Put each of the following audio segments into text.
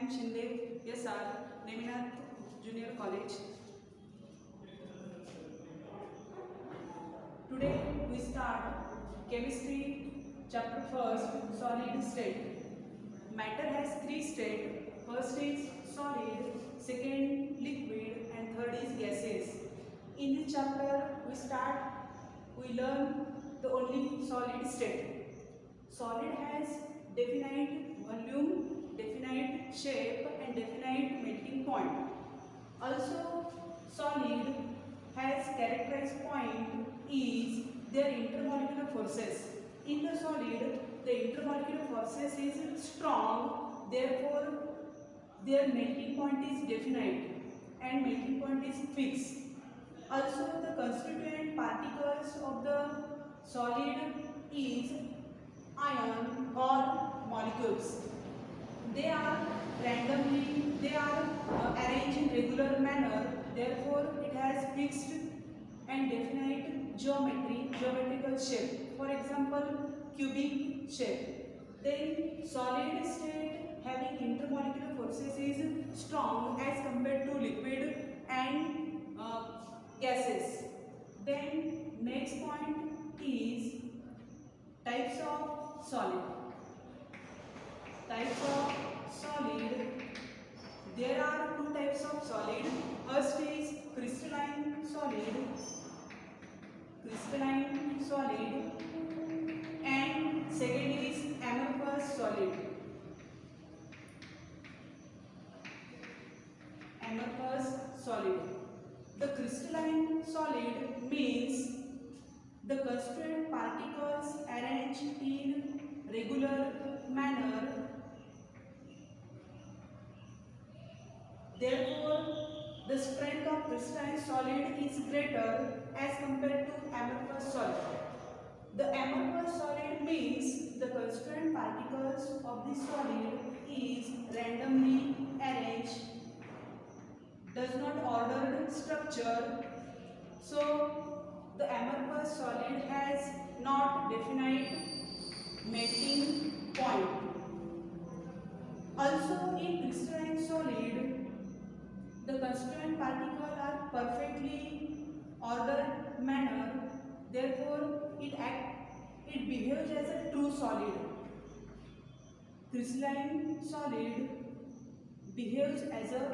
am Shinde SR, Neminath Junior College. Today we start chemistry chapter first, solid state. Matter has three states. First is solid, second liquid, and third is gaseous. In this chapter we learn the only solid state. Solid has definite volume, definite shape, and definite melting point. Also, solid has characterized point is their intermolecular forces. In the solid, the intermolecular forces is strong, therefore their melting point is definite and melting point is fixed. Also, the constituent particles of the solid is ion or molecules. They are arranged in regular manner, therefore it has fixed and definite geometrical shape. For example, cubic shape. Then solid state having intermolecular forces is strong as compared to liquid and gases. Then next point is types of solid. Types of solid. There are two types of solid. First is crystalline solid, and second is amorphous solid. The crystalline solid means the constituent particles arranged in regular manner. Therefore, the strength of crystalline solid is greater as compared to amorphous solid. The amorphous solid means the constituent particles of the solid is randomly arranged, does not ordered structure. So, the amorphous solid has not definite melting point. Also, in crystalline solid, the constituent particles are perfectly ordered manner, therefore it behaves as a true solid. Crystalline solid behaves as a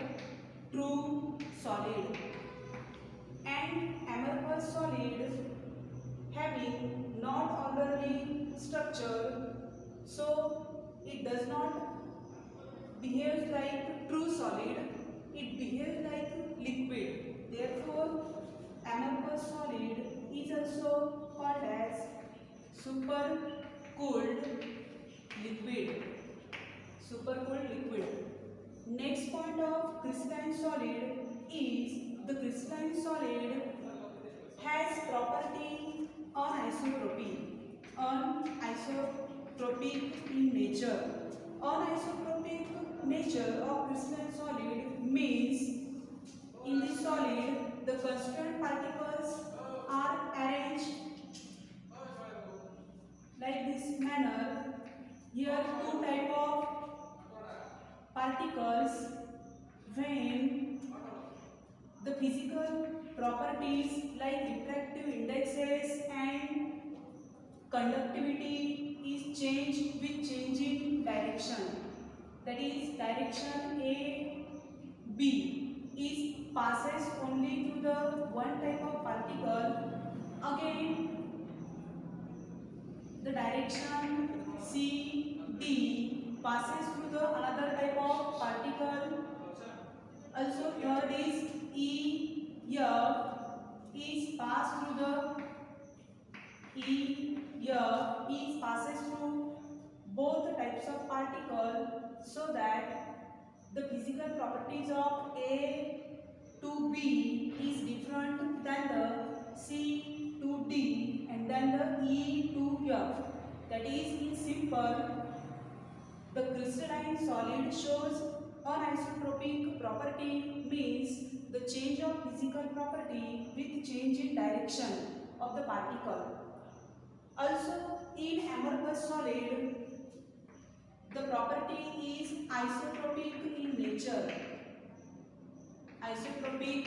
true solid, and amorphous solid having not orderly structure, so it does not behave like true solid, it behaves like liquid. Therefore, amorphous solid is also called as supercooled liquid. Next point of crystalline solid is the crystalline solid has property anisotropic in nature. Anisotropic nature of crystalline solid means in the solid the constituent particles are arranged like this manner. Here two type of particles when the physical properties like refractive indexes and conductivity is changed with change in direction. That is direction A, B is passes only through the one type of particle. Again, the direction C, D passes through the another type of particle. Also, third is E, F is passed through the passes through both types of particle, so that the physical properties of A to B is different than the C to D and then the E to F. That is, in simple, the crystalline solid shows anisotropic property means the change of physical property with change in direction of the particle. Also, in amorphous solid, the property is isotropic isotropic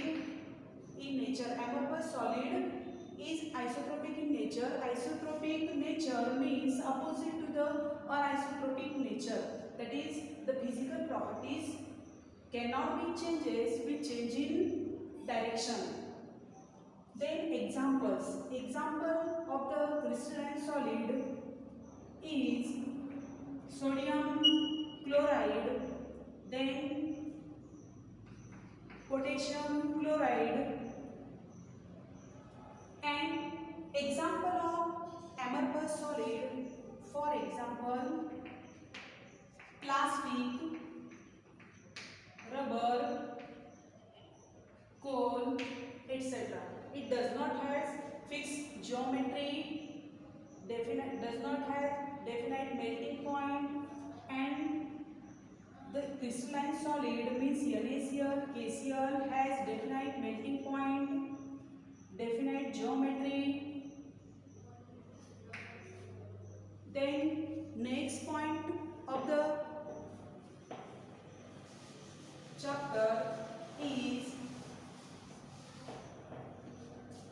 in nature. Amorphous solid is isotropic in nature. Isotropic nature means opposite to the anisotropic nature. That is, the physical properties cannot be changes with change in direction. Then examples. Example of the crystalline solid is sodium chloride, then potassium chloride, and example of amorphous solid, for example, plastic, rubber, coal, etc. It does not have fixed geometry, does not have definite melting point, and the crystalline solid means NaCl, KCl has definite melting point, definite geometry. Then next point of the chapter is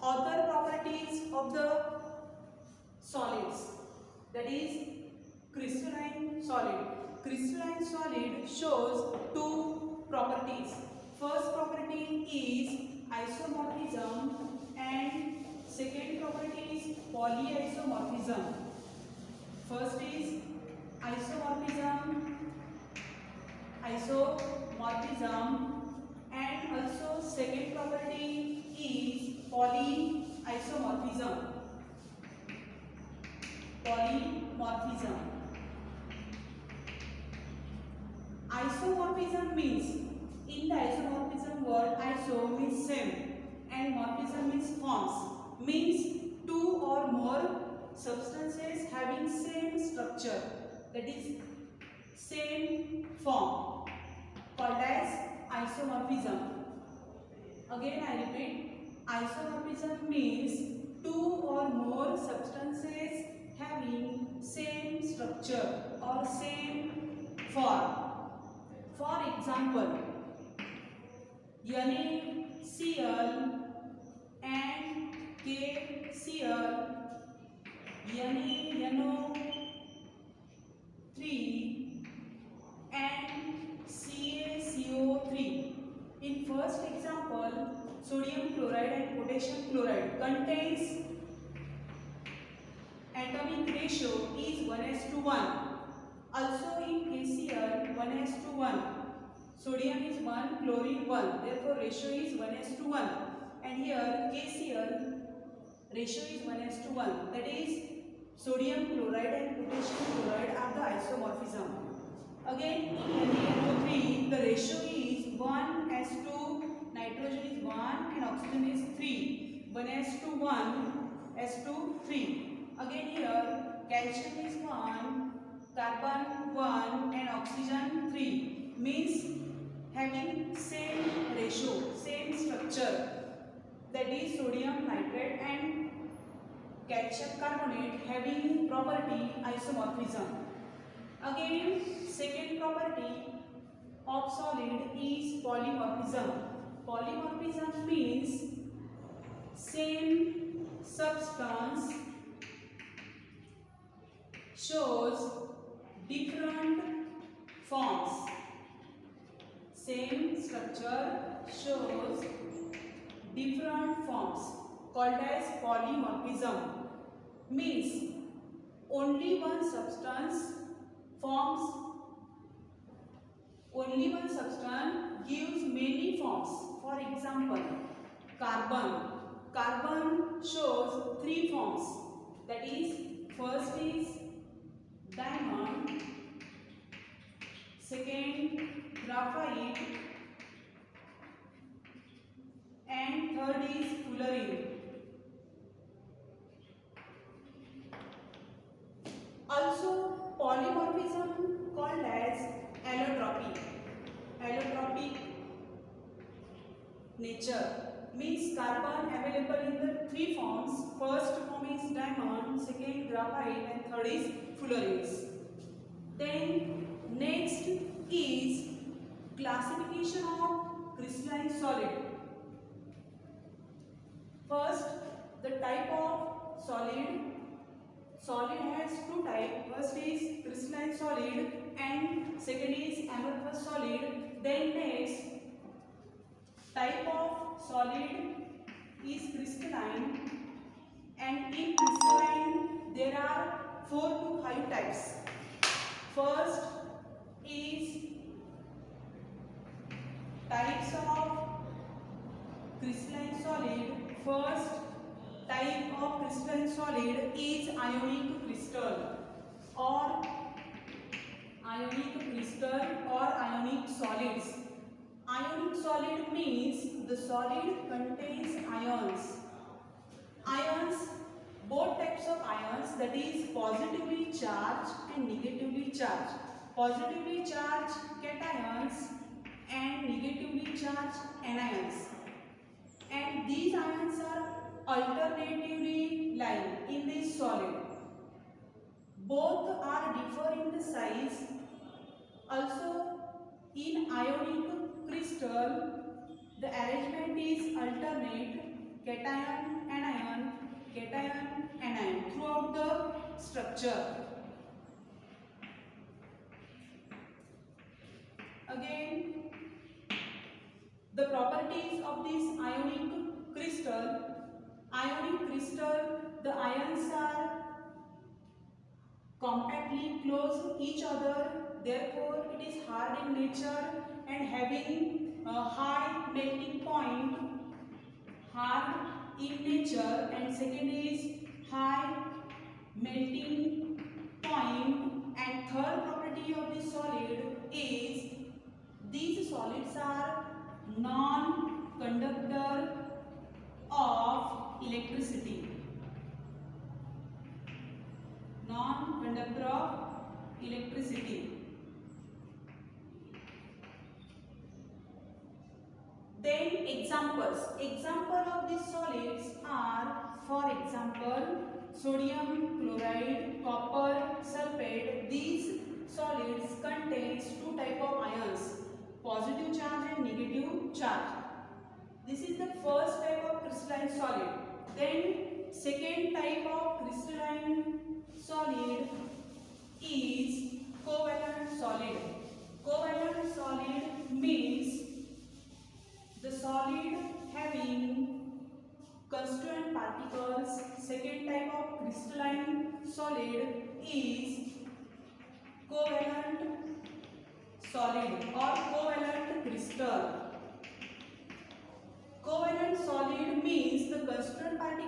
other properties of the solids, that is crystalline solid. Crystalline solid shows two properties. First property is isomorphism and second property is polyisomorphism. First is isomorphism and also second property is polymorphism. Isomorphism means, in the isomorphism word, iso means same and morphism means forms, means two or more substances having same structure, that is same form, called as isomorphism. Again I repeat, isomorphism means two or more substances having same structure or same form. For example, NaCl and KCl, NaNO3 and CaCO3. In first example, sodium chloride and potassium chloride contains atomic ratio is 1:1. Also in KCl 1:1. Sodium is 1, chlorine 1. Therefore ratio is 1:1. And here KCl ratio is 1:1. That is, sodium chloride and potassium chloride are the isomorphism. Again in NaNO3 the ratio is 1:2. Nitrogen is 1 and oxygen is 3. 1:1:3. Again here calcium is 1, carbon 1 and oxygen 3, means having same ratio, same structure, that is sodium nitrate and calcium carbonate having property isomorphism. Again second property of solid is polymorphism. Polymorphism means same substance shows different forms. Same structure shows different forms, called as polymorphism. Means only one substance gives many forms. For example, carbon shows three forms, that is, first is diamond, second graphite, and third is fullerene. Also polymorphism called as allotropic nature, means carbon available in the three forms. First form is diamond, second graphite, and third is fullerenes. Then next is classification of crystalline solid. First, the type of solid. Solid has two types. First is crystalline solid and second is amorphous solid. Then next type of solid is crystalline, and in crystalline there are 4 to 5 types. First is types of crystalline solid. First type of crystalline solid is ionic crystal or ionic solids. Ionic solid means the solid contains ions. Ions, both types of ions, that is positively charged and negatively charged. Positively charged cations and negatively charged anions. And these ions are alternatively lying in this solid. Both are differ in the size. Also, in ionic crystal, the arrangement is alternate cation, anion, cation, anion throughout the structure. Again, the properties of this ionic crystal. Ionic crystal, the ions are compactly close each other, therefore it is hard in nature and having a high melting point, hard in nature, and second is high melting point, and third property of this solid is these solids are non-conductor of electricity. Non-conductor of electricity. Then examples. Example of these solids are, for example, sodium chloride, copper sulfate. These solids contains two type of ions, positive charge and negative charge. This is the first type of crystalline solid. Then second type of crystalline solid is covalent solid. Covalent solid means the solid having constituent particles. Second type of crystalline solid is covalent solid or